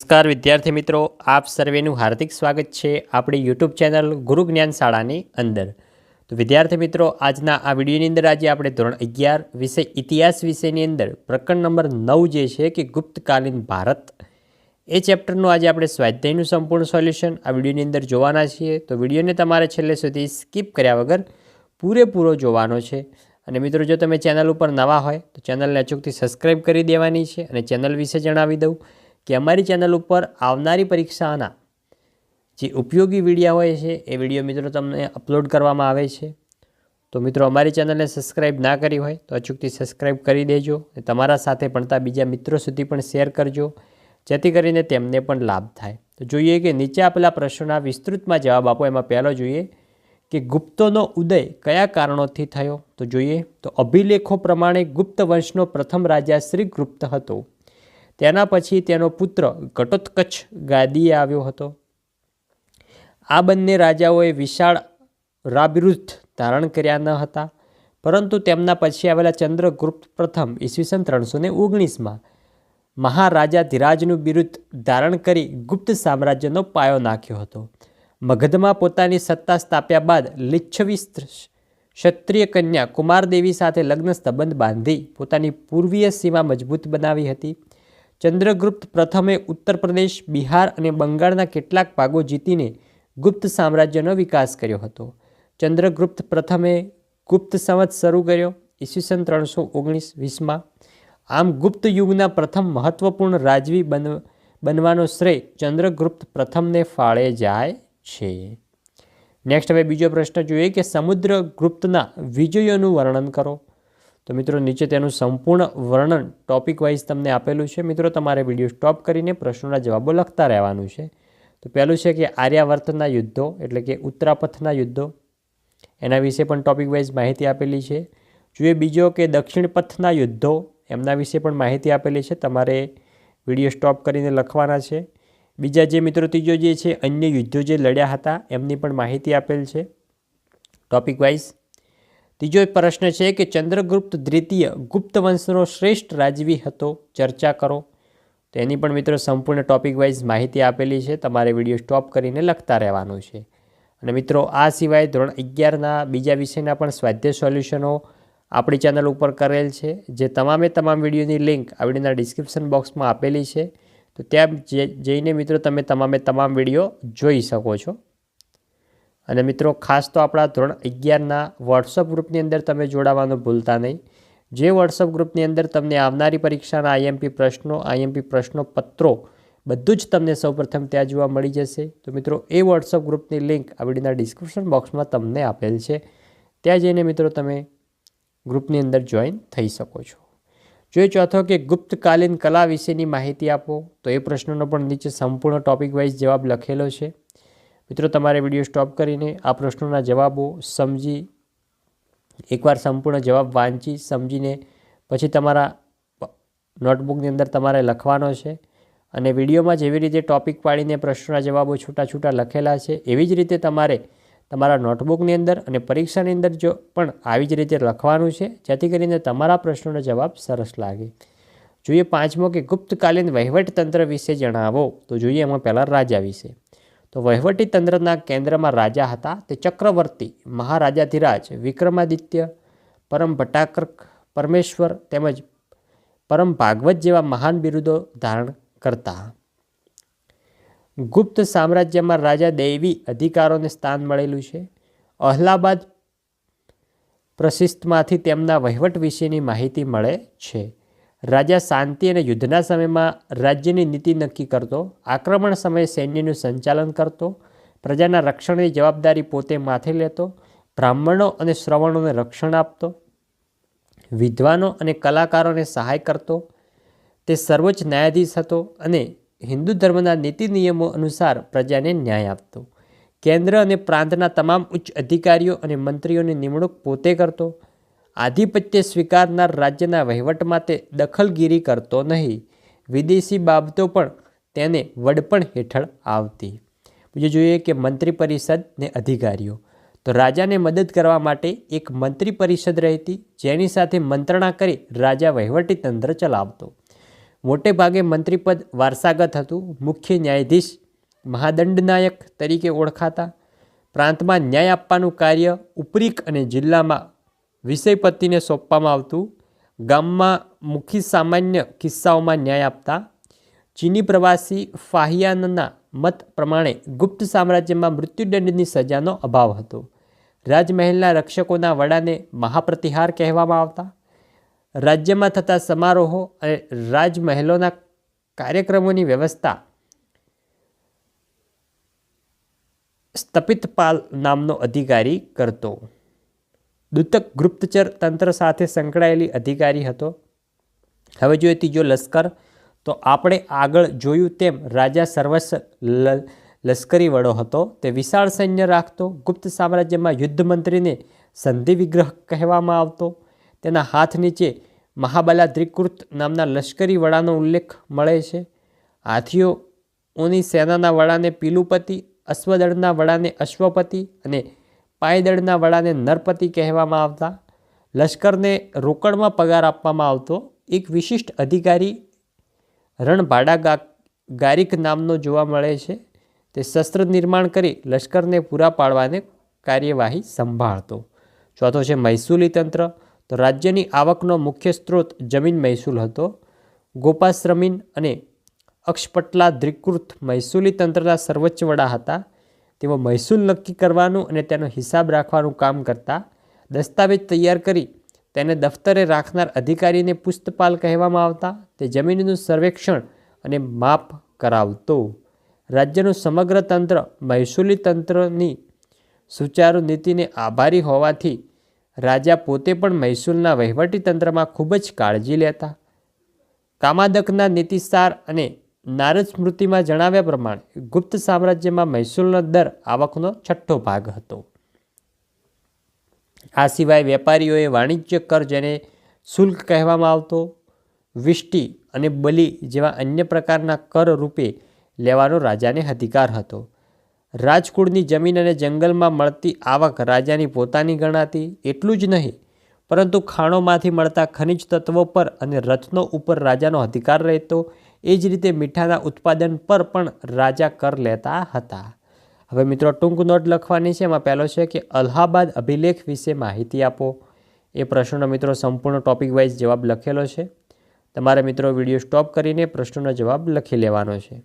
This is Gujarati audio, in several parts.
નમસ્કાર વિદ્યાર્થી મિત્રો, આપ સર્વેનું હાર્દિક સ્વાગત છે આપણી યુટ્યુબ ચેનલ ગુરુ જ્ઞાન શાળાની અંદર। તો વિદ્યાર્થી મિત્રો, આજના આ વિડીયોની અંદર આજે આપણે ધોરણ 11 વિષય ઇતિહાસ વિષયની અંદર પ્રકરણ નંબર 9 જે છે કે ગુપ્તકાલીન ભારત એ ચેપ્ટરનું આજે આપણે સ્વાધ્યાયનું સંપૂર્ણ સોલ્યુશન આ વિડીયોની અંદર જોવાના છીએ। તો વિડીયોને તમારે છેલ્લે સુધી સ્કીપ કર્યા વગર પૂરેપૂરો જોવાનો છે। અને મિત્રો, જો તમે ચેનલ ઉપર નવા હોય તો ચેનલને અચૂકથી સબસ્ક્રાઈબ કરી દેવાની છે। અને ચેનલ વિશે જણાવી દઉં કે અમારી ચેનલ ઉપર આવનારી પરીક્ષાના જે ઉપયોગી વિડીયો હોય છે એ વિડીયો મિત્રો તમને અપલોડ કરવામાં આવે છે। તો મિત્રો, અમારી ચેનલને સબસ્ક્રાઈબ ના કરી હોય તો અચૂકથી સબસ્ક્રાઈબ કરી દેજો અને તમારા સાથે ભણતા બીજા મિત્રો સુધી પણ શેર કરજો, જેથી કરીને તેમને પણ લાભ થાય। તો જોઈએ કે નીચે આપેલા પ્રશ્નોના વિસ્તૃતમાં જવાબ આપો। એમાં પહેલો જોઈએ કે ગુપ્તોનો ઉદય કયા કારણોથી થયો? તો જોઈએ તો અભિલેખો પ્રમાણે ગુપ્ત વંશનો પ્રથમ રાજા શ્રીગુપ્ત હતો। તેના પછી તેનો પુત્ર ઘટોત્કચ ગાદીએ આવ્યો હતો। આ બંને રાજાઓએ વિશાળ રાબિરુદ્ધ ધારણ કર્યા ન હતા, પરંતુ તેમના પછી આવેલા ચંદ્રગુપ્ત પ્રથમ ઈસવીસન 319માં મહારાજાધિરાજનું બિરુદ ધારણ કરી ગુપ્ત સામ્રાજ્યનો પાયો નાખ્યો હતો। મગધમાં પોતાની સત્તા સ્થાપ્યા બાદ લિચ્છવી ક્ષત્રિય કન્યા કુમારદેવી સાથે લગ્ન સંબંધ બાંધી પોતાની પૂર્વીય સીમા મજબૂત બનાવી હતી। ચંદ્રગુપ્ત પ્રથમે ઉત્તર પ્રદેશ, બિહાર અને બંગાળના કેટલાક ભાગો જીતીને ગુપ્ત સામ્રાજ્યનો વિકાસ કર્યો હતો। ચંદ્રગુપ્ત પ્રથમે ગુપ્ત સંવત શરૂ કર્યો ઈસવીસન 319-20માં। આમ ગુપ્ત યુગના પ્રથમ મહત્વપૂર્ણ રાજવી બનવાનો શ્રેય ચંદ્રગુપ્ત પ્રથમને ફાળે જાય છે। નેક્સ્ટ હવે બીજો પ્રશ્ન જોઈએ કે સમુદ્રગુપ્તના વિજયોનું વર્ણન કરો। તો મિત્રો, નીચે તેનું સંપૂર્ણ વર્ણન ટોપિક વાઇઝ તમને આપેલું છે। મિત્રો, તમારે વિડીયો સ્ટોપ કરીને પ્રશ્નોના જવાબો લખતા રહેવાનું છે। તો પહેલું છે કે આર્યાવર્તના યુદ્ધો એટલે કે ઉત્તરાપથના યુદ્ધો, એના વિશે પણ ટોપિક વાઇઝ માહિતી આપેલી છે। જોઈએ બીજો કે દક્ષિણ પથના યુદ્ધો, એમના વિશે પણ માહિતી આપેલી છે, તમારે વિડીયો સ્ટોપ કરીને લખવાના છે। બીજા જે મિત્રો ત્રીજો જે છે અન્ય યુદ્ધો જે લડ્યા હતા એમની પણ માહિતી આપેલ છે ટોપિક વાઇઝ। ત્રીજો પ્રશ્ન છે કે ચંદ્રગુપ્ત દ્વિતીય ગુપ્ત વંશનો શ્રેષ્ઠ રાજવી હતો, ચર્ચા કરો। તો એની પણ મિત્રો સંપૂર્ણ ટોપિક વાઇઝ માહિતી આપેલી છે, તમારે વિડીયો સ્ટોપ કરીને લખતા રહેવાનું છે। અને મિત્રો, આ સિવાય ધોરણ 11ના બીજા વિષયના પણ સ્વાધ્યાય સોલ્યુશનો આપણી ચેનલ ઉપર કરેલ છે, જે તમામ વિડીયોની લિંક આ વિડીયોના ડિસ્ક્રિપ્શન બોક્સમાં આપેલી છે। તો ત્યાં જઈને મિત્રો તમે તમામ વિડીયો જોઈ શકો છો। અને મિત્રો, ખાસ તો આપણા ધોરણ 11ના વોટ્સઅપ ગ્રુપની અંદર તમે જોડાવાનું ભૂલતા નહીં, જે વોટ્સઅપ ગ્રુપની અંદર તમને આવનારી પરીક્ષાના આઈએમપી પ્રશ્નો પત્રો બધું જ તમને સૌપ્રથમ ત્યાં જોવા મળી જશે। તો મિત્રો, એ વોટ્સઅપ ગ્રુપની લિંક આ વિડીયોના ડિસ્ક્રિપ્શન બોક્સમાં તમને આપેલ છે, ત્યાં જઈને મિત્રો તમે ગ્રુપની અંદર જોઈન થઈ શકો છો। જોઈએ ચોથો કે ગુપ્તકાલીન કલા વિશેની માહિતી આપો। તો એ પ્રશ્નનો પણ નીચે સંપૂર્ણ ટોપિક વાઇઝ જવાબ લખેલો છે। મિત્રો, તમારે વિડીયો સ્ટોપ કરીને આ પ્રશ્નોના જવાબો સમજી એકવાર સંપૂર્ણ જવાબ વાંચી સમજીને પછી તમારા નોટબુકની અંદર તમારે લખવાનો છે। અને વિડીયોમાં જેવી રીતે ટોપિક પાડીને પ્રશ્નોના જવાબો છૂટા લખેલા છે એવી જ રીતે તમારે તમારા નોટબુકની અંદર અને પરીક્ષાની અંદર જો પણ આવી જ રીતે લખવાનું છે, જેથી કરીને તમારા પ્રશ્નોનો જવાબ સરસ લાગે। જોઈએ પાંચમો કે ગુપ્તકાલીન વહીવટતંત્ર વિશે જણાવો। તો જોઈએ એમાં પહેલાં રાજા વિશે। તો વહીવટી તંત્રના કેન્દ્રમાં રાજા હતા તે ચક્રવર્તી, મહારાજાધિરાજ, વિક્રમાદિત્ય, પરમ ભટ્ટારક, પરમેશ્વર તેમજ પરમ ભાગવત જેવા મહાન બિરુદો ધારણ કરતા। ગુપ્ત સામ્રાજ્યમાં રાજા દૈવી અધિકારોને સ્થાન મળેલું છે। અલ્હાબાદ પ્રશિસ્તમાંથી તેમના વહીવટ વિશેની માહિતી મળે છે। રાજા શાંતિ અને યુદ્ધના સમયમાં રાજ્યની નીતિ નક્કી કરતો, આક્રમણ સમયે સૈન્યનું સંચાલન કરતો, પ્રજાના રક્ષણની જવાબદારી પોતે માથે લેતો, બ્રાહ્મણો અને શ્રવણોને રક્ષણ આપતો, વિદ્વાનો અને કલાકારોને સહાય કરતો, તે સર્વોચ્ચ ન્યાયાધીશ હતો અને હિન્દુ ધર્મના નીતિ નિયમો અનુસાર પ્રજાને ન્યાય આપતો, કેન્દ્ર અને પ્રાંતના તમામ ઉચ્ચ અધિકારીઓ અને મંત્રીઓની નિમણૂક પોતે કરતો, આધિપત્ય સ્વીકારનાર રાજ્યના વહીવટમાં તે દખલગીરી કરતો નહીં, વિદેશી બાબતો પણ તેને વડપણ હેઠળ આવતી। બીજું જોઈએ કે મંત્રી પરિષદ ને અધિકારીઓ। તો રાજાને મદદ કરવા માટે એક મંત્રી પરિષદ રહેતી, જેની સાથે મંત્રણા કરી રાજા વહીવટી તંત્ર ચલાવતો। મોટે ભાગે મંત્રીપદ વારસાગત હતું. મુખ્ય ન્યાયાધીશ મહાદંડનાયક તરીકે ઓળખાતા. પ્રાંતમાં ન્યાય આપવાનું કાર્ય ઉપરીક અને જિલ્લામાં વિષયપતિને સોંપવામાં આવતું. ગામમાં મુખી સામાન્ય કિસ્સાઓમાં ન્યાય આપતા. ચીની પ્રવાસી ફાહિયાનના મત પ્રમાણે ગુપ્ત સામ્રાજ્યમાં મૃત્યુદંડની સજાનો અભાવ હતો. રાજમહેલના રક્ષકોના વડાને મહાપ્રતિહાર કહેવામાં આવતા. રાજ્યમાં થતા સમારોહો અને રાજમહેલોના કાર્યક્રમોની વ્યવસ્થા સ્થપિતપાલ નામનો અધિકારી કરતો. દૂતક ગુપ્તચર તંત્ર સાથે સંકળાયેલી અધિકારી હતો. હવે જોઈએ ત્રીજો લશ્કર. તો આપણે આગળ જોયું તેમ રાજા સર્વસ્વ લશ્કરી વડો હતો. તે વિશાળ સૈન્ય રાખતો. ગુપ્ત સામ્રાજ્યમાં યુદ્ધ મંત્રીને સંધિ વિગ્રહ કહેવામાં આવતો. તેના હાથ નીચે મહાબલાદ્રિકૃત નામના લશ્કરી વડાનો ઉલ્લેખ મળે છે. હાથીઓની સેનાના વડાને પીલુપતિ, અશ્વદળના વડાને અશ્વપતિ અને પાયદળના વડાને નરપતિ કહેવામાં આવતા. લશ્કરને રોકડમાં પગાર આપવામાં આવતો. એક વિશિષ્ટ અધિકારી રણભાડા ગારિક નામનો જોવા મળે છે. તે શસ્ત્ર નિર્માણ કરી લશ્કરને પૂરા પાડવાને કાર્યવાહી સંભાળતો. ચોથો છે મહેસૂલી તંત્ર. તો રાજ્યની આવકનો મુખ્ય સ્ત્રોત જમીન મહેસૂલ હતો. ગોપાશ્રમીન અને અક્ષપટલાદ્રિકૃત મહેસૂલી તંત્રના સર્વોચ્ચ વડા હતા. તેઓ મહેસૂલ નક્કી કરવાનું અને તેનો હિસાબ રાખવાનું કામ કરતા. દસ્તાવેજ તૈયાર કરી તેને દફતરે રાખનાર અધિકારીને પુસ્તપાલ કહેવામાં આવતા. તે જમીનનું સર્વેક્ષણ અને માપ કરાવતો. રાજ્યનું સમગ્ર તંત્ર મહેસૂલી તંત્રની સુચારુ નીતિને આભારી હોવાથી રાજા પોતે પણ મહેસૂલના વહીવટી તંત્રમાં ખૂબ જ કાળજી લેતા. કામાદકના નીતિસાર અને નારદ સ્મૃતિમાં જણાવ્યા પ્રમાણે ગુપ્ત સામ્રાજ્યમાં મહેસૂલનો દર આવકનો 6ઠ્ઠો ભાગ હતો. આ સિવાય વેપારીઓએ વાણિજ્ય કર, જેને શુલ્ક કહેવામાં આવતો, વિષ્ટિ અને બલી જેવા અન્ય પ્રકારના કર રૂપે લેવાનો રાજાને અધિકાર હતો. રાજકુળની જમીન અને જંગલમાં મળતી આવક રાજાની પોતાની ગણાતી. એટલું જ નહીં, પરંતુ ખાણોમાંથી મળતા ખનિજ તત્વો પર અને રત્નો ઉપર રાજાનો અધિકાર રહેતો. એ જ રીતે મીઠાના ઉત્પાદન પર પણ રાજા કર લેતા હતા. હવે મિત્રો ટૂંક નોટ લખવાની છે. એમાં પહેલો છે કે અલ્હાબાદ અભિલેખ વિશે માહિતી આપો. એ પ્રશ્નનો મિત્રો સંપૂર્ણ ટોપિક વાઇઝ જવાબ લખેલો છે. તમારે મિત્રો વિડીયો સ્ટોપ કરીને પ્રશ્નનો જવાબ લખી લેવાનો છે.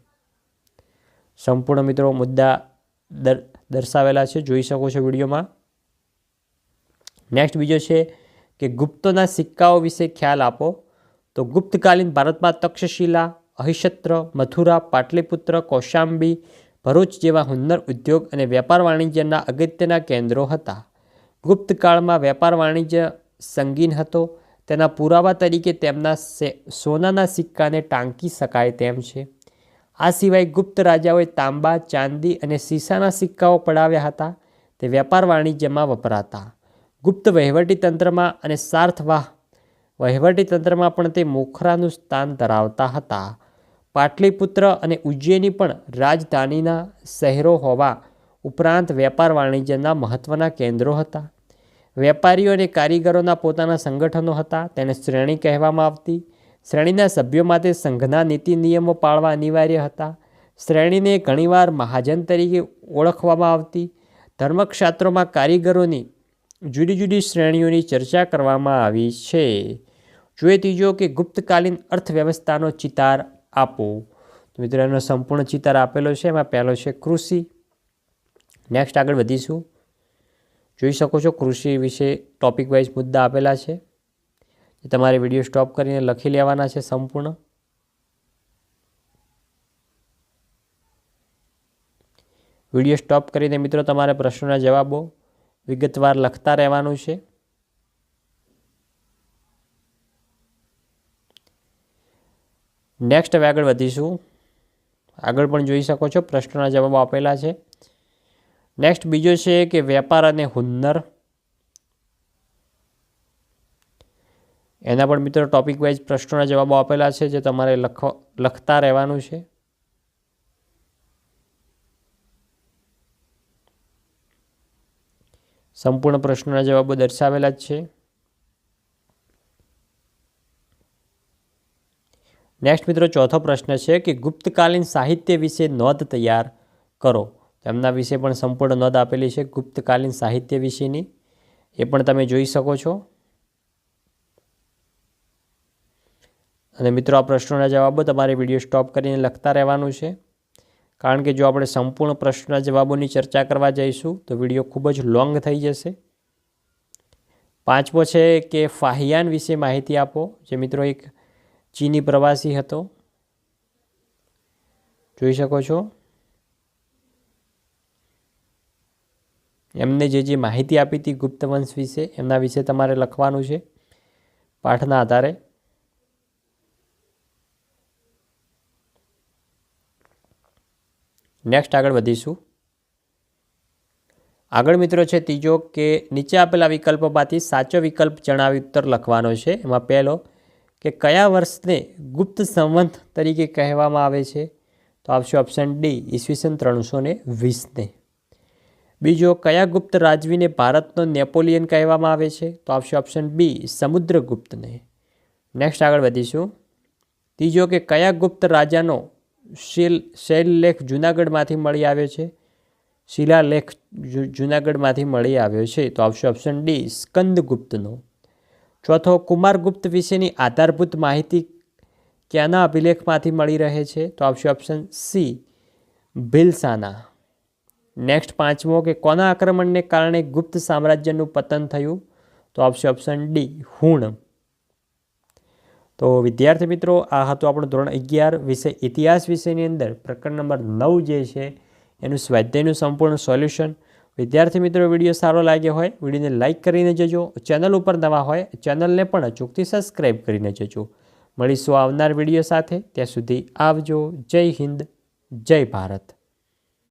સંપૂર્ણ મિત્રો મુદ્દા દર્શાવેલા છે, જોઈ શકો છો વિડીયોમાં. નેક્સ્ટ બીજો છે કે ગુપ્તોના સિક્કાઓ વિશે ખ્યાલ આપો. તો ગુપ્તકાલીન ભારતમાં તક્ષશિલા, અહિશત્ર, મથુરા, પાટલીપુત્ર, કૌશાંબી, ભરૂચ જેવા હુન્નર ઉદ્યોગ અને વેપાર વાણિજ્યના અગત્યના કેન્દ્રો હતા. ગુપ્તકાળમાં વેપાર વાણિજ્ય સંગીન હતો. તેના પુરાવા તરીકે તેમના સોનાના સિક્કાને ટાંકી શકાય તેમ છે. આ સિવાય ગુપ્ત રાજાઓએ તાંબા, ચાંદી અને સીસાના સિક્કાઓ પડાવ્યા હતા. તે વેપાર વાણિજ્યમાં વપરાતા. ગુપ્ત વહીવટીતંત્રમાં અને સાર્થવાહ વહીવટીતંત્રમાં પણ તે મોખરાનું સ્થાન ધરાવતા હતા. પાટલીપુત્ર અને ઉજ્જૈની પણ રાજધાનીના શહેરો હોવા ઉપરાંત વેપાર વાણિજ્યના મહત્ત્વના કેન્દ્રો હતા. વેપારીઓ અને કારીગરોના પોતાના સંગઠનો હતા. તેને શ્રેણી કહેવામાં આવતી. શ્રેણીના સભ્યો માટે સંઘના નીતિ નિયમો પાળવા અનિવાર્ય હતા. શ્રેણીને ઘણીવાર મહાજન તરીકે ઓળખવામાં આવતી. ધર્મશાસ્ત્રોમાં કારીગરોની જુદી જુદી શ્રેણીઓની ચર્ચા કરવામાં આવી છે. જોઈએ ત્રીજો કે ગુપ્તકાલીન અર્થવ્યવસ્થાનો ચિતાર આપો. તો મિત્રો એનો સંપૂર્ણ ચિતાર આપેલો છે. એમાં પહેલો છે કૃષિ. નેક્સ્ટ આગળ વધીશું. જોઈ શકો છો કૃષિ વિશે ટોપિક વાઇઝ મુદ્દા આપેલા છે. તમારે વિડીયો સ્ટોપ કરીને લખી લેવાના છે સંપૂર્ણ. વિડીયો સ્ટોપ કરીને મિત્રો તમારે પ્રશ્નોના જવાબો વિગતવાર લખતા રહેવાનું છે. નેક્સ્ટ હવે આગળ વધીશું. આગળ પણ જોઈ શકો છો પ્રશ્નોના જવાબો આપેલા છે. નેક્સ્ટ બીજો છે કે વેપાર અને હુન્નર. એના પણ મિત્રો ટોપિક વાઇઝ પ્રશ્નોના જવાબો આપેલા છે, જે તમારે લખતા રહેવાનું છે. સંપૂર્ણ પ્રશ્નોના જવાબો દર્શાવેલા જ છે. નેક્સ્ટ મિત્રો ચોથો પ્રશ્ન છે કે ગુપ્તકાલીન સાહિત્ય વિશે નોંધ તૈયાર કરો. એમના વિશે પણ સંપૂર્ણ નોંધ આપેલી છે ગુપ્તકાલીન સાહિત્ય વિશેની, એ પણ તમે જોઈ શકો છો. અને મિત્રો આ પ્રશ્નોના જવાબો તમારે વિડીયો સ્ટોપ કરીને લખતા રહેવાનું છે, કારણ કે જો આપણે સંપૂર્ણ પ્રશ્નના જવાબોની ચર્ચા કરવા જઈશું તો વિડીયો ખૂબ જ લોંગ થઈ જશે. પાંચમો છે કે ફાહિયાન વિશે માહિતી આપો, જે મિત્રો એક ચીની પ્રવાસી હતો, જોઈ શકો છો. એમને જે માહિતી આપી હતી ગુપ્ત વંશ વિશે, એમના વિશે તમારે લખવાનું છે પાઠના આધારે. નેક્સ્ટ આગળ વધીશું. આગળ મિત્રો છે ત્રીજો કે નીચે આપેલા વિકલ્પોમાંથી સાચો વિકલ્પ જણાવી ઉત્તર લખવાનો છે. એમાં પહેલો કે કયા વર્ષને ગુપ્ત સંવંત તરીકે કહેવામાં આવે છે, તો આવશે ઓપ્શન ડી ઈસવીસન 320ને. બીજો કયા ગુપ્ત રાજવીને ભારતનો નેપોલિયન કહેવામાં આવે છે, તો આવશે ઓપ્શન બી સમુદ્રગુપ્તને. નેક્સ્ટ આગળ વધીશું. ત્રીજો કે કયા ગુપ્ત રાજાનો શૈલલેખ જૂનાગઢમાંથી મળી આવ્યો છે, શિલાલેખ જૂનાગઢમાંથી મળી આવ્યો છે, તો આવશે ઓપ્શન ડી સ્કંદગુપ્તનો. ચોથો કુમારગુપ્ત વિશેની આધારભૂત માહિતી ક્યાંના અભિલેખમાંથી મળી રહે છે, તો આવશે ઓપ્શન સી ભિલસાના. નેક્સ્ટ પાંચમો કે કોના આક્રમણને કારણે ગુપ્ત સામ્રાજ્યનું પતન થયું, તો આવશે ઓપ્શન ડી હુણ. તો વિદ્યાર્થી મિત્રો આ હતું આપણું ધોરણ 11 વિષય ઇતિહાસ વિષયની અંદર પ્રકરણ નંબર 9 જે છે એનું સ્વાધ્યાયનું સંપૂર્ણ સોલ્યુશન. વિદ્યાર્થી મિત્રો વિડીયો સારો લાગ્યો હોય વિડીયોને લાઇક કરીને જજો. ચેનલ ઉપર નવા હોય ચેનલને પણ અચૂકથી સબસ્ક્રાઈબ કરીને જજો. મળીશું આવનાર વિડીયો સાથે. ત્યાં સુધી આવજો. જય હિન્દ, જય ભારત.